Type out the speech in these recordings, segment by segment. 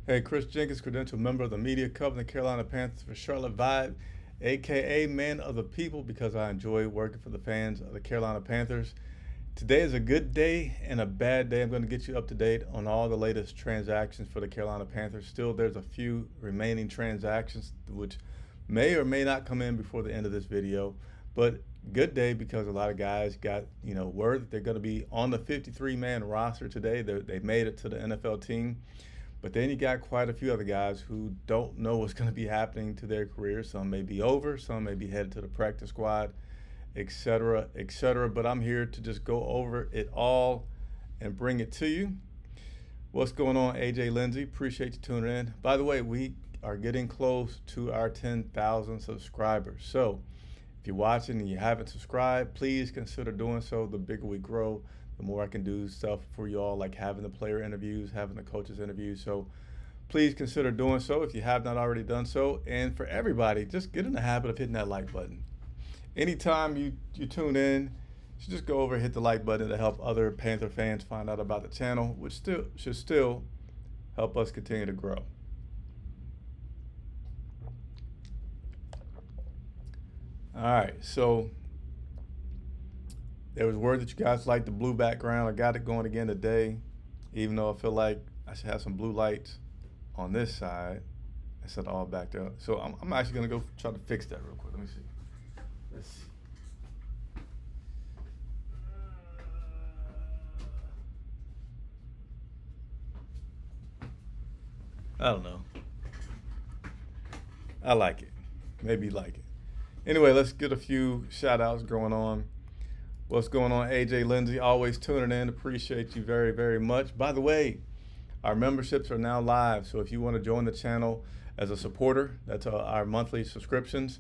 Hey, Chris Jenkins, credentialed member of the media covering the Carolina Panthers for Charlotte Vibe, aka man of the people, because I enjoy working for the fans of the Carolina Panthers. Today is a good day and a bad day. I'm going to get you up to date on all the latest transactions for the Carolina Panthers. Still, there's a few remaining transactions which may or may not come in before the end of this video. But good day because a lot of guys got word that they're going to be on the 53-man roster today. They made it to the NFL team. But then you got quite a few other guys who don't know what's going to be happening to their careers. Some may be over, some may be headed to the practice squad, etc., etc. But I'm here to just go over it all and bring it to you. What's going on, AJ Lindsay? Appreciate you tuning in. By the way, we are getting close to our 10,000 subscribers. So if you're watching and you haven't subscribed, please consider doing so. The bigger we grow, the more I can do stuff for you all, like having the player interviews, having the coaches interviews. So please consider doing so if you have not already done so. And for everybody, just get in the habit of hitting that like button. Anytime you tune in, you should just go over and hit the like button to help other Panther fans find out about the channel, which should still help us continue to grow. All right, so there was word that you guys like the blue background. I got it going again today, even though I feel like I should have some blue lights on this side instead of all backed up. So I'm actually gonna go try to fix that real quick. Let me see. Let's see. I don't know. I like it. Maybe you like it. Anyway, let's get a few shout outs going on. What's going on, AJ Lindsay? Always tuning in. Appreciate you very, very much. By the way, our memberships are now live. So if you want to join the channel as a supporter, that's our monthly subscriptions.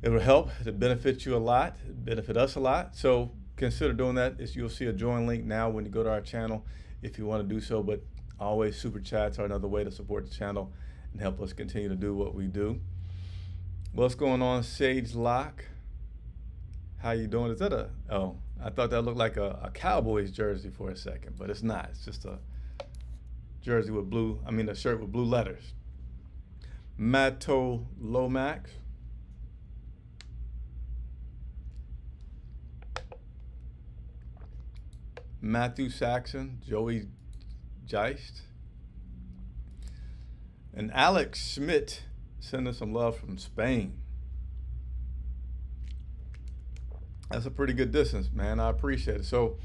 It will help. It benefits you a lot. It benefit us a lot. So consider doing that. You'll see a join link now when you go to our channel if you want to do so. But always super chats are another way to support the channel and help us continue to do what we do. What's going on, Sage Lock? How you doing? Is that I thought that looked like a Cowboys jersey for a second, but it's not. It's just a jersey with a shirt with blue letters. Matto Lomax. Matthew Saxon, Joey Geist. And Alex Schmidt sending some love from Spain. That's a pretty good distance, man. I appreciate it. So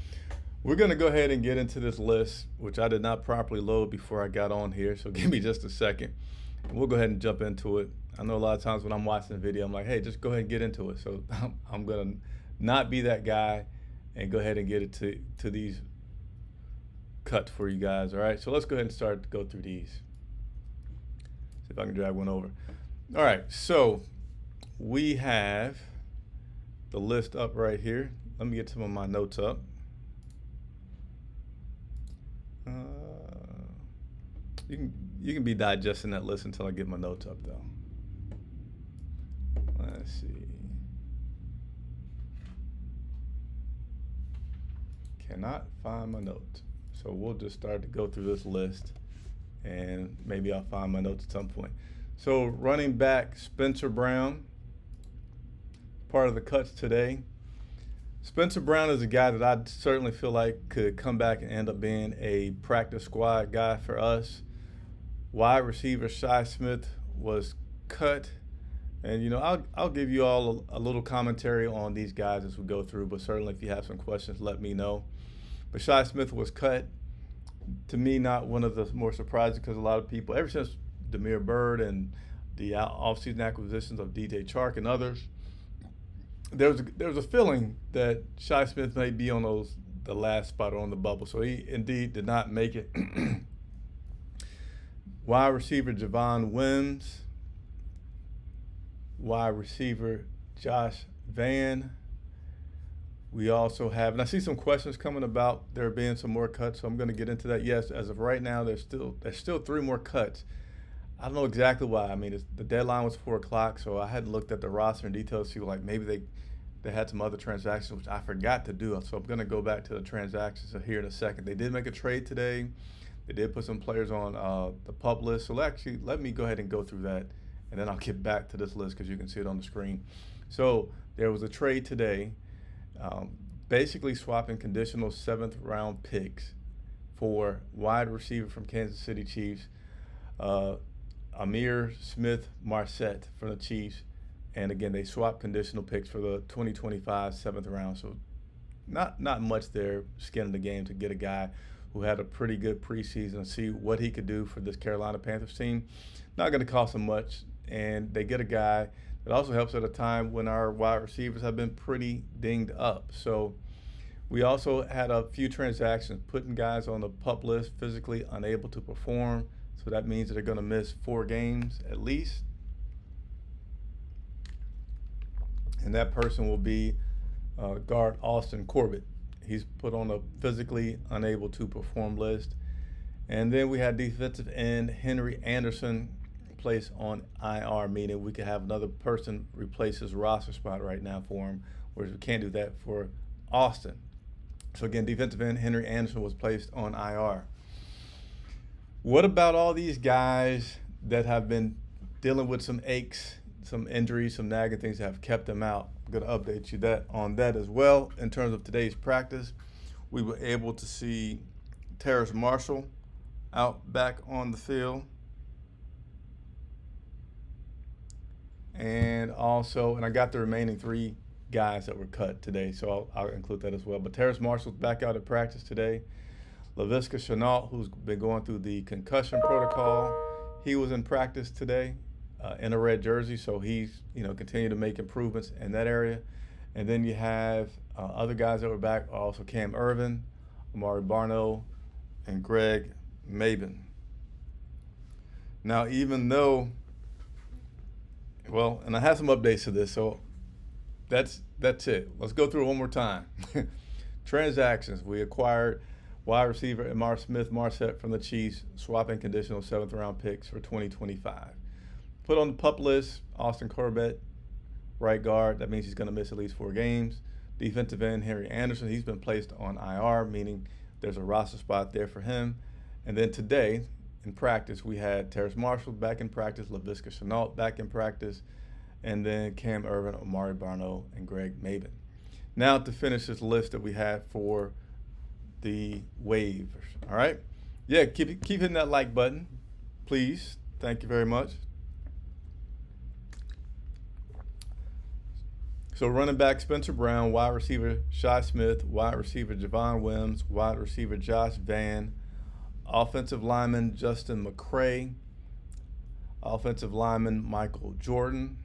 we're going to go ahead and get into this list, which I did not properly load before I got on here. So give me just a second. And we'll go ahead and jump into it. I know a lot of times when I'm watching the video, I'm like, hey, just go ahead and get into it. So I'm going to not be that guy and go ahead and get it to these cuts for you guys. All right. So let's go ahead and start to go through these. See if I can drag one over. All right. So we have the list up right here. Let me get some of my notes up. You can be digesting that list until I get my notes up though. Let's see. Cannot find my notes. So we'll just start to go through this list and maybe I'll find my notes at some point. So running back Spencer Brown, part of the cuts today. Spencer Brown is a guy that I certainly feel like could come back and end up being a practice squad guy for us. Wide receiver Shi Smith was cut. And, I'll give you all a little commentary on these guys as we go through, but certainly if you have some questions, let me know. But Shi Smith was cut. To me, not one of the more surprising because a lot of people, ever since Damiere Byrd and the offseason acquisitions of DJ Chark and others, there was a feeling that Shi Smith may be on the last spot on the bubble. So he indeed did not make it. Wide receiver Javon Wims. Wide receiver Josh Van. We also have, and I see some questions coming about there being some more cuts, so I'm going to get into that. Yes, as of right now, there's still 3 more cuts. I don't know exactly why. I mean, the deadline was 4 o'clock, so I hadn't looked at the roster in detail to see like maybe they had some other transactions, which I forgot to do. So I'm going to go back to the transactions here in a second. They did make a trade today. They did put some players on the pup list. So actually, let me go ahead and go through that, and then I'll get back to this list because you can see it on the screen. So there was a trade today, basically swapping conditional 7th-round picks for wide receiver from Kansas City Chiefs, Amir Smith-Marset from the Chiefs. And again, they swapped conditional picks for the 2025 7th round. So not much there, skin in the game to get a guy who had a pretty good preseason and see what he could do for this Carolina Panthers team. Not going to cost them much. And they get a guy that also helps at a time when our wide receivers have been pretty dinged up. So we also had a few transactions putting guys on the PUP list, physically unable to perform. So that means that they're going to miss 4 games at least. And that person will be guard Austin Corbett. He's put on a physically unable to perform list. And then we had defensive end Henry Anderson placed on IR, meaning we could have another person replace his roster spot right now for him, whereas we can't do that for Austin. So again, defensive end Henry Anderson was placed on IR. What about all these guys that have been dealing with some aches, some injuries, some nagging things that have kept them out? I'm going to update you on that as well. In terms of today's practice, we were able to see Terrace Marshall out back on the field. And I got the remaining 3 guys that were cut today, so I'll include that as well. But Terrace Marshall's back out at practice today. Laviska Shenault, who's been going through the concussion protocol, he was in practice today in a red jersey, so he's continued to make improvements in that area. And then you have other guys that were back, also Cam Irvin, Amari Barno, and Greg Mabin. Now, even though, and I have some updates to this, so that's it. Let's go through it one more time. Transactions. We acquired wide receiver Amir Smith-Marset from the Chiefs, swapping conditional 7th-round picks for 2025. Put on the PUP list, Austin Corbett, right guard. That means he's going to miss at least 4 games. Defensive end Henry Anderson, he's been placed on IR, meaning there's a roster spot there for him. And then today, in practice, we had Terrace Marshall back in practice, Laviska Shenault back in practice, and then Cam Irvin, Amari Barno, and Greg Mabin. Now to finish this list that we had for the waivers. All right? Yeah, keep hitting that like button, please. Thank you very much. So running back Spencer Brown, wide receiver Shi Smith, wide receiver Javon Wims, wide receiver Josh Van, offensive lineman Justin McCray, offensive lineman Michael Jordan,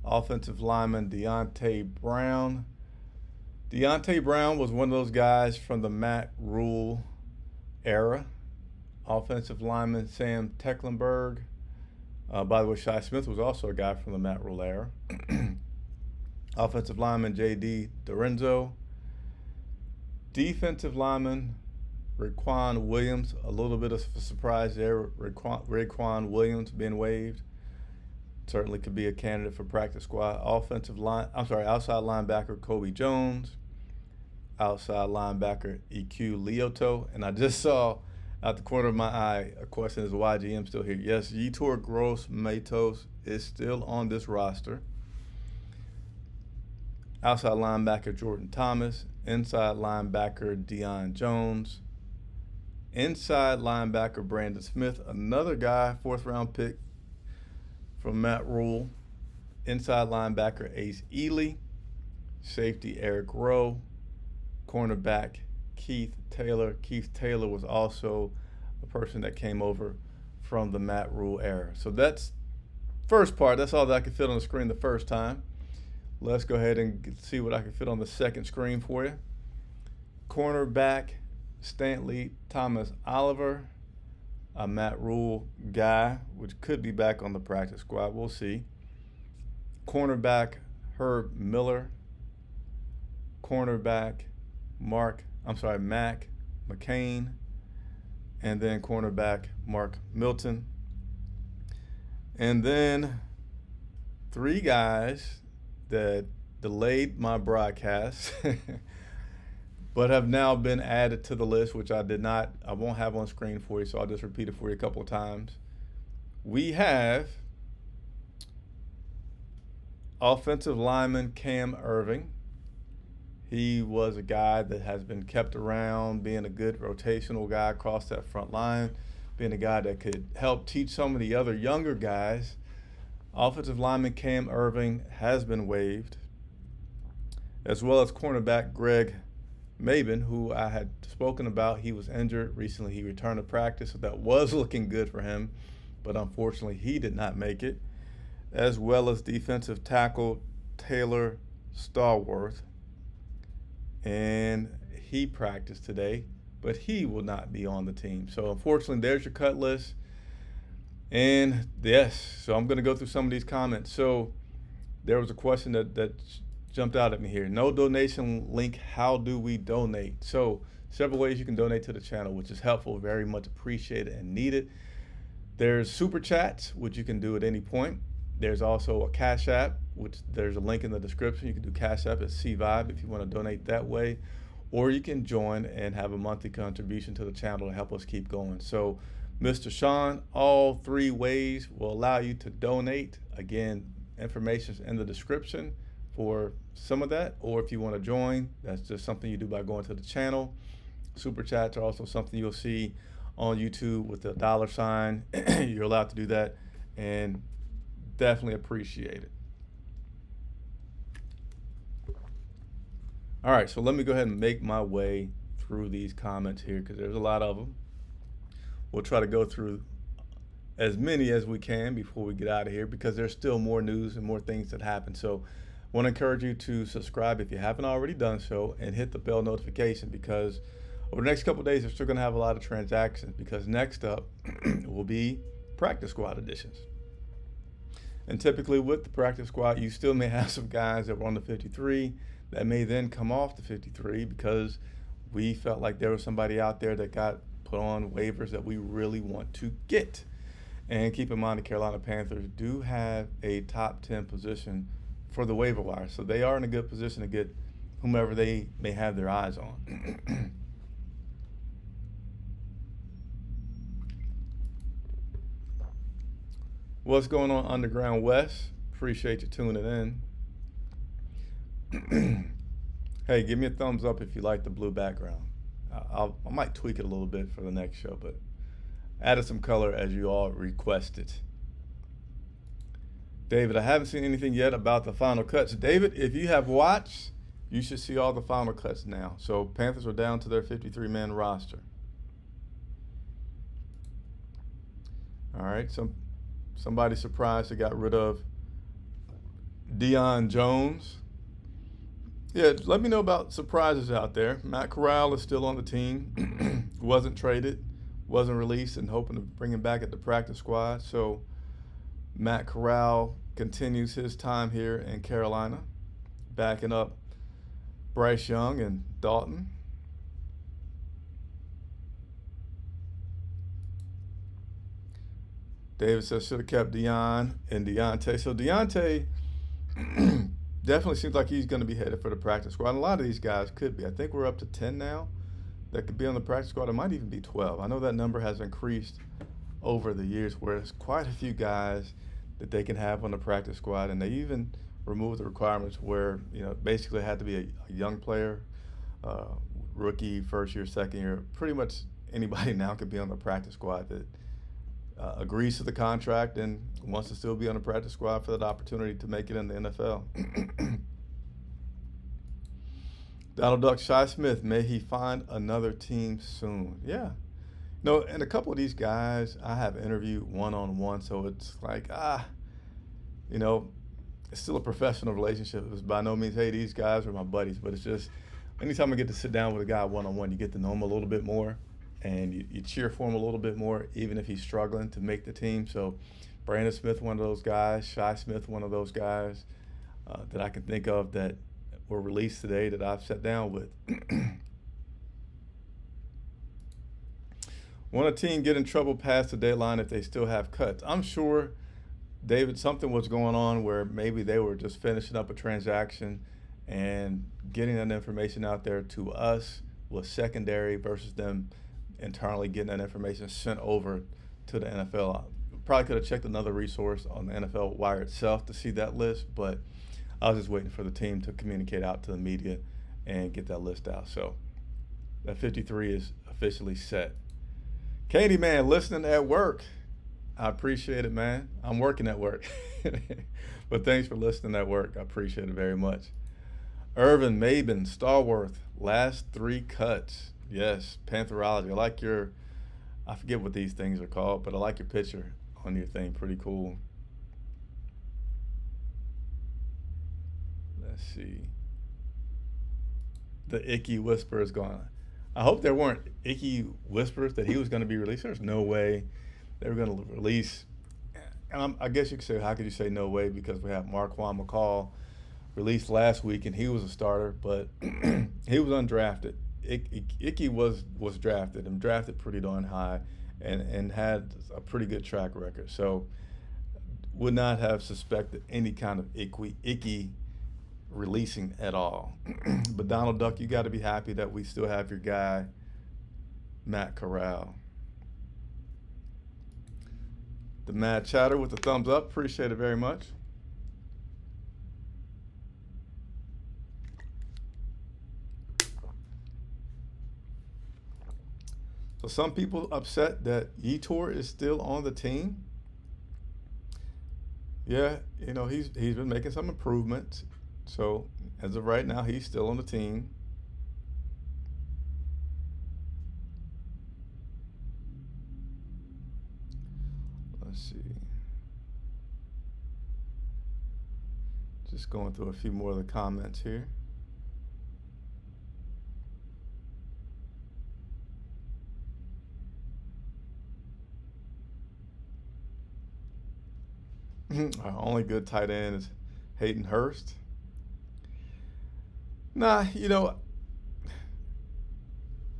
offensive lineman Deontay Brown. Deontay Brown was one of those guys from the Matt Rule era. Offensive lineman Sam Tecklenburg. By the way, Shi Smith was also a guy from the Matt Rule era. Offensive lineman J.D. Dorenzo. Defensive lineman Raekwon Williams. A little bit of a surprise there. Raekwon Williams being waived. Certainly could be a candidate for practice squad. Outside linebacker Kobe Jones. Outside linebacker EQ Leoto. And I just saw out the corner of my eye a question: is YGM still here? Yes, Yetur Gross-Matos is still on this roster. Outside linebacker Jordan Thomas. Inside linebacker Deion Jones. Inside linebacker Brandon Smith, another guy, 4th-round pick from Matt Rule. Inside linebacker Ace Ely. Safety Eric Rowe. Cornerback Keith Taylor. Keith Taylor was also a person that came over from the Matt Rule era. So that's first part. That's all that I could fit on the screen the first time. Let's go ahead and see what I can fit on the second screen for you. Cornerback Stanley Thomas Oliver, a Matt Rule guy, which could be back on the practice squad. We'll see. Cornerback Herb Miller. Cornerback Mac McCain. And then cornerback Mark Milton. And then 3 guys that delayed my broadcast, but have now been added to the list, which I won't have on screen for you, so I'll just repeat it for you a couple of times. We have offensive lineman Cam Irving. He was a guy that has been kept around, being a good rotational guy across that front line, being a guy that could help teach some of the other younger guys. Offensive lineman Cam Irving has been waived, as well as cornerback Greg Maben, who I had spoken about. He was injured recently. He returned to practice, so that was looking good for him, but unfortunately he did not make it, as well as defensive tackle Taylor Stallworth. And he practiced today, but he will not be on the team. So unfortunately, there's your cut list. And yes, so I'm going to go through some of these comments. So there was a question that jumped out at me here. No donation link. How do we donate? So several ways you can donate to the channel, which is helpful, very much appreciated and needed. There's super chats, which you can do at any point. There's also a Cash App, which there's a link in the description. You can do Cash App at CVibe if you want to donate that way, or you can join and have a monthly contribution to the channel to help us keep going. So Mr. Sean, all three ways will allow you to donate. Again, information's in the description for some of that, or if you want to join, that's just something you do by going to the channel. Super chats are also something you'll see on YouTube with the $. You're allowed to do that, and definitely appreciate it. All right, so let me go ahead and make my way through these comments here, because there's a lot of them. We'll try to go through as many as we can before we get out of here, because there's still more news and more things that happen. So I want to encourage you to subscribe if you haven't already done so, and hit the bell notification, because over the next couple of days, we're still going to have a lot of transactions, because next up will be practice squad additions. And typically with the practice squad, you still may have some guys that were on the 53 that may then come off the 53 because we felt like there was somebody out there that got put on waivers that we really want to get. And keep in mind, the Carolina Panthers do have a top 10 position for the waiver wire, so they are in a good position to get whomever they may have their eyes on. What's going on, Underground West? Appreciate you tuning in. Hey, give me a thumbs up if you like the blue background. I might tweak it a little bit for the next show, but added some color as you all requested. David, I haven't seen anything yet about the final cuts. David, if you have watched, you should see all the final cuts now. So Panthers are down to their 53-man roster. All right, somebody surprised they got rid of Deion Jones. Yeah, let me know about surprises out there. Matt Corral is still on the team. Wasn't traded, wasn't released, and hoping to bring him back at the practice squad. So Matt Corral continues his time here in Carolina, backing up Bryce Young and Dalton. David says should have kept Deion and Deontay. So Deontay definitely seems like he's going to be headed for the practice squad. And a lot of these guys could be. I think we're up to 10 now that could be on the practice squad. It might even be 12. I know that number has increased over the years, where there's quite a few guys that they can have on the practice squad. And they even removed the requirements where, basically it had to be a young player, rookie, first year, second year. Pretty much anybody now could be on the practice squad that agrees to the contract and wants to still be on the practice squad for that opportunity to make it in the NFL. Donald Duck, Shi Smith, may he find another team soon. Yeah. And a couple of these guys I have interviewed one-on-one, so it's like, it's still a professional relationship. It's by no means, hey, these guys are my buddies, but it's just anytime I get to sit down with a guy one-on-one, you get to know him a little bit more, and you cheer for him a little bit more, even if he's struggling to make the team. So Brandon Smith, one of those guys. Shi Smith, one of those guys that I can think of that were released today that I've sat down with. Want a team get in trouble past the deadline if they still have cuts? I'm sure, David, something was going on where maybe they were just finishing up a transaction and getting that information out there to us was secondary versus them internally getting that information sent over to the NFL. I probably could have checked another resource on the NFL Wire itself to see that list, but I was just waiting for the team to communicate out to the media and get that list out. So that 53 is officially set. Katie, man, listening at work. I appreciate it, man. I'm working at work. But thanks for listening at work. I appreciate it very much. Irvin, Maben, Starworth, last 3 cuts. Yes, Pantherology. I like your, I forget what these things are called, but I like your picture on your thing. Pretty cool. Let's see. The Icky Whisper is gone. I hope there weren't Icky whispers that he was going to be released. There's no way they were going to release. And I guess you could say, how could you say no way? Because we have Marquand McCall released last week, and he was a starter, but he was undrafted. Icky was drafted and drafted pretty darn high and had a pretty good track record. So would not have suspected any kind of Icky releasing at all. But Donald Duck, you got to be happy that we still have your guy, Matt Corral. The Mad Chatter with the thumbs up. Appreciate it very much. So some people upset that Yetur is still on the team. Yeah, you know, he's been making some improvements. So as of right now, he's still on the team. Let's see. Just going through a few more of the comments here. Our only good tight end is Hayden Hurst. Nah, you know,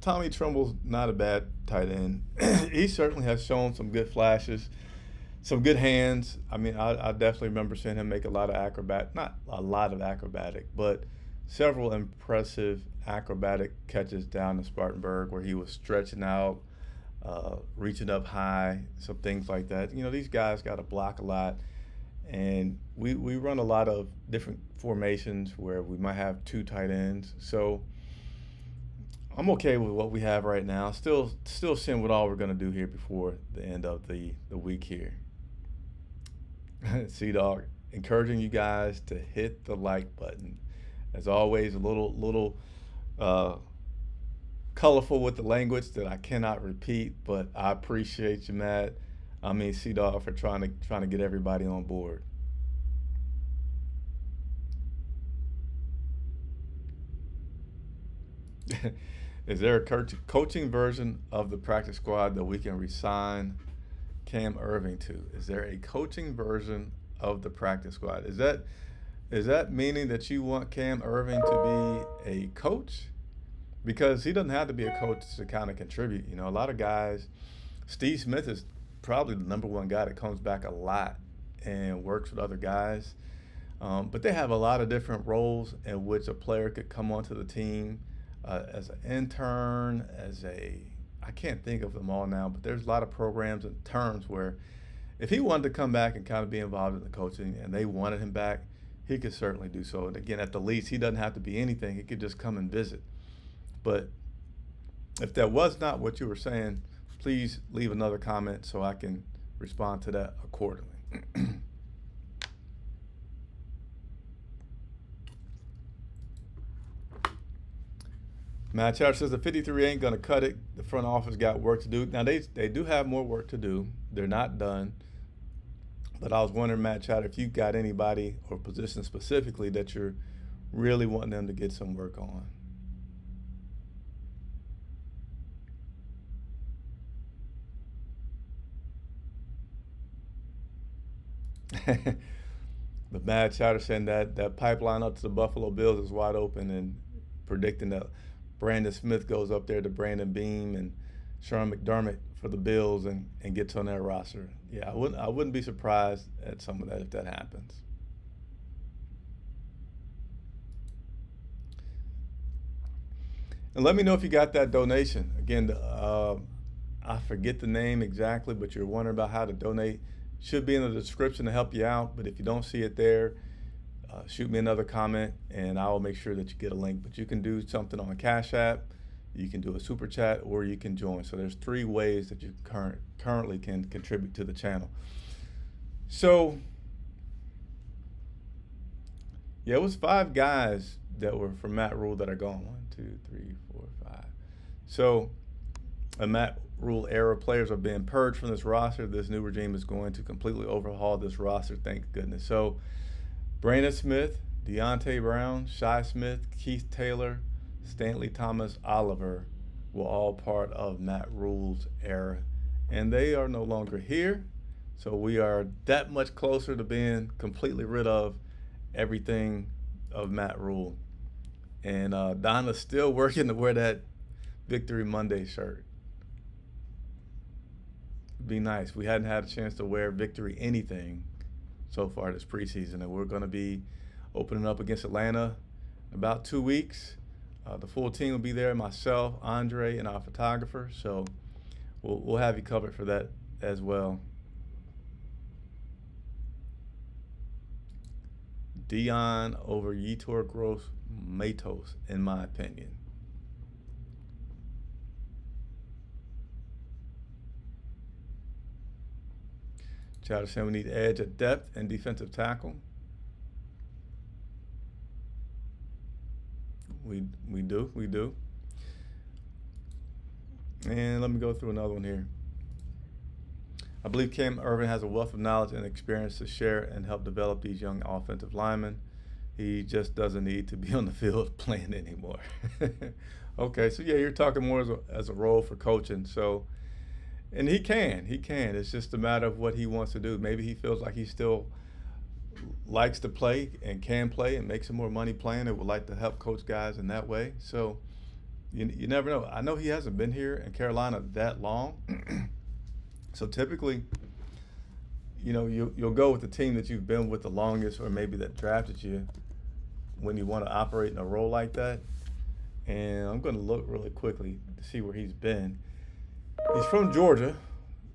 Tommy Tremble's not a bad tight end. He certainly has shown some good flashes, some good hands. I mean, I definitely remember seeing him make a lot of acrobatic, but several impressive acrobatic catches down in Spartanburg where he was stretching out, reaching up high, some things like that. You know, these guys got to block a lot. And we run a lot of different formations where we might have 2 tight ends. So I'm okay with what we have right now. Still seeing what all we're going to do here before the end of the week here. C-Dog, encouraging you guys to hit the like button. As always, a little colorful with the language that I cannot repeat, but I appreciate you, Matt. I mean, C-Dog, for trying to get everybody on board. Is there a coaching version of the practice squad that we can resign Cam Irving to? Is there a coaching version of the practice squad? Is that meaning that you want Cam Irving to be a coach? Because he doesn't have to be a coach to kind of contribute. You know, a lot of guys, Steve Smith is probably the #1 guy that comes back a lot and works with other guys. But they have a lot of different roles in which a player could come onto the team as an intern, I can't think of them all now, but there's a lot of programs and terms where if he wanted to come back and kind of be involved in the coaching and they wanted him back, he could certainly do so. And again, at the least, he doesn't have to be anything. He could just come and visit. But if that was not what you were saying, please leave another comment so I can respond to that accordingly. Matt Chatter says the 53 ain't going to cut it. The front office got work to do. Now, they do have more work to do. They're not done. But I was wondering, Matt Chatter, if you got anybody or position specifically that you're really wanting them to get some work on. The Mad Chatter saying that pipeline up to the Buffalo Bills is wide open and predicting that Brandon Smith goes up there to Brandon Beam and Sean McDermott for the Bills and gets on their roster. Yeah, I wouldn't be surprised at some of that if that happens. And let me know if you got that donation. Again, I forget the name exactly, but you're wondering about how to donate. Should be in the description to help you out. But if you don't see it there, shoot me another comment and I will make sure that you get a link. But you can do something on a Cash App, you can do a super chat, or you can join. So there's 3 ways that you currently can contribute to the channel. So yeah, it was 5 guys that were from Matt Rule that are gone. 1, 2, 3, 4, 5. So a Matt Rule era players are being purged from this roster. This new regime is going to completely overhaul this roster, thank goodness. So Brandon Smith, Deontay Brown, Shi Smith, Keith Taylor, Stanley Thomas, Oliver were all part of Matt Rule's era. And they are no longer here. So we are that much closer to being completely rid of everything of Matt Rule. And Donna's still working to wear that Victory Monday shirt. Be nice. We hadn't had a chance to wear Victory anything so far this preseason, and we're going to be opening up against Atlanta in about 2 weeks. The full team will be there, myself, Andre, and our photographer. So we'll have you covered for that as well. Dion over Yetur Gross-Matos, in my opinion. Chowder saying we need edge at depth and defensive tackle. We do. And let me go through another one here. I believe Cam Irvin has a wealth of knowledge and experience to share and help develop these young offensive linemen. He just doesn't need to be on the field playing anymore. Okay, so yeah, you're talking more as a role for coaching. So, and he can. It's just a matter of what he wants to do. Maybe he feels like he still likes to play and can play and make some more money playing and would like to help coach guys in that way. So you never know. I know he hasn't been here in Carolina that long. So typically, you know, you'll go with the team that you've been with the longest, or maybe that drafted you, when you want to operate in a role like that. And I'm going to look really quickly to see where he's been. He's from Georgia,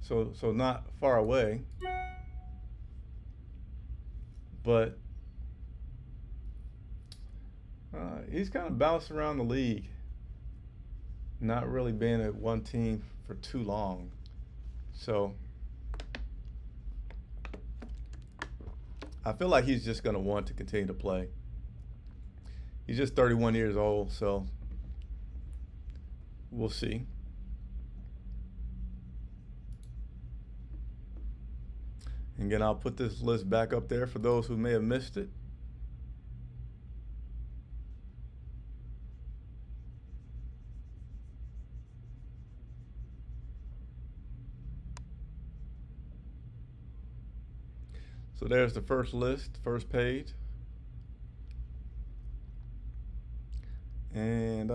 so not far away. But he's kind of bounced around the league, not really being at one team for too long. So I feel like he's just going to want to continue to play. He's just 31 years old, so we'll see. And again, I'll put this list back up there for those who may have missed it. So there's the first list, first page. And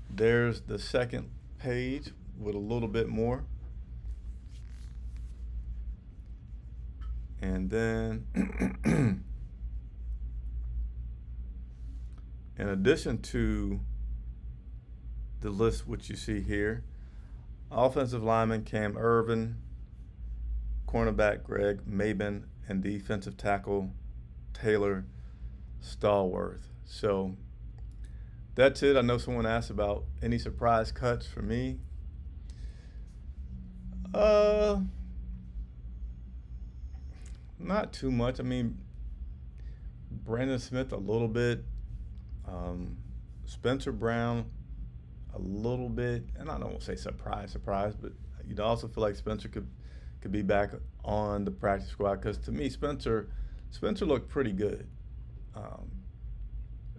there's the second page with a little bit more. And then, in addition to the list which you see here, offensive lineman Cam Irvin, cornerback Greg Mabin, and defensive tackle Taylor Stallworth. So that's it. I know someone asked about any surprise cuts for me. Not too much. I mean, Brandon Smith a little bit, Spencer Brown a little bit, and I don't want to say surprise, but you'd also feel like Spencer could be back on the practice squad, because to me, Spencer looked pretty good.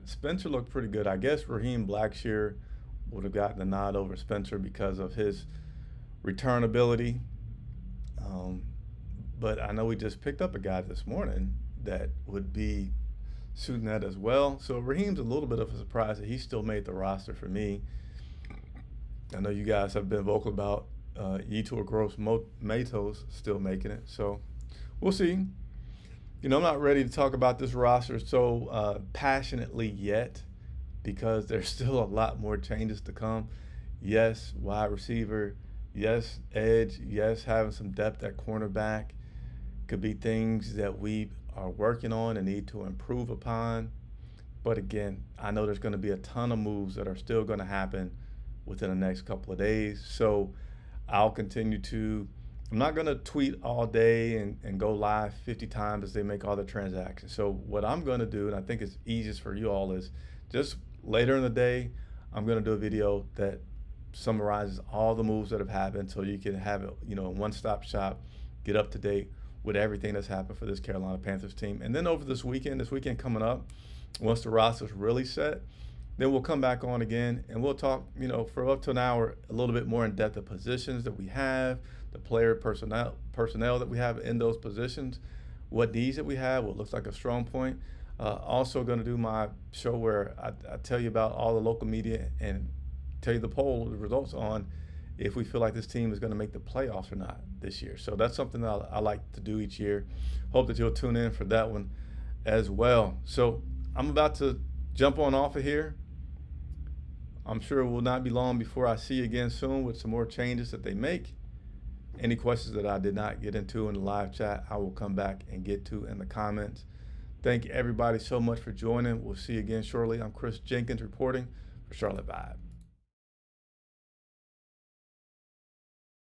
Spencer looked pretty good. I guess Raheem Blackshear would have gotten the nod over Spencer because of his return ability. But I know we just picked up a guy this morning that would be suiting that as well. So Raheem's a little bit of a surprise that he still made the roster for me. I know you guys have been vocal about Yetur Gross-Matos still making it. So we'll see. You know, I'm not ready to talk about this roster so passionately yet. because there's still a lot more changes to come. Yes, wide receiver. Yes, edge. Yes, having some depth at cornerback could be things that we are working on and need to improve upon. But again, I know there's going to be a ton of moves that are still going to happen within the next couple of days. So I'll continue to, I'm not going to tweet all day and go live 50 times as they make all the transactions. So what I'm going to do, and I think it's easiest for you all, is just later in the day, I'm going to do a video that summarizes all the moves that have happened so you can have it, a one-stop shop, get up to date with everything that's happened for this Carolina Panthers team. And then over this weekend coming up, once the roster's really set, then we'll come back on again and we'll talk, for up to an hour, a little bit more in depth of positions that we have, the player personnel that we have in those positions, what needs that we have, what looks like a strong point. Also going to do my show where I tell you about all the local media and tell you the results on if we feel like this team is going to make the playoffs or not this year. So that's something that I like to do each year. Hope that you'll tune in for that one as well. So I'm about to jump on off of here. I'm sure it will not be long before I see you again soon with some more changes that they make. Any questions that I did not get into in the live chat, I will come back and get to in the comments. Thank everybody so much for joining. We'll see you again shortly. I'm Chris Jenkins reporting for Charlotte Vibe.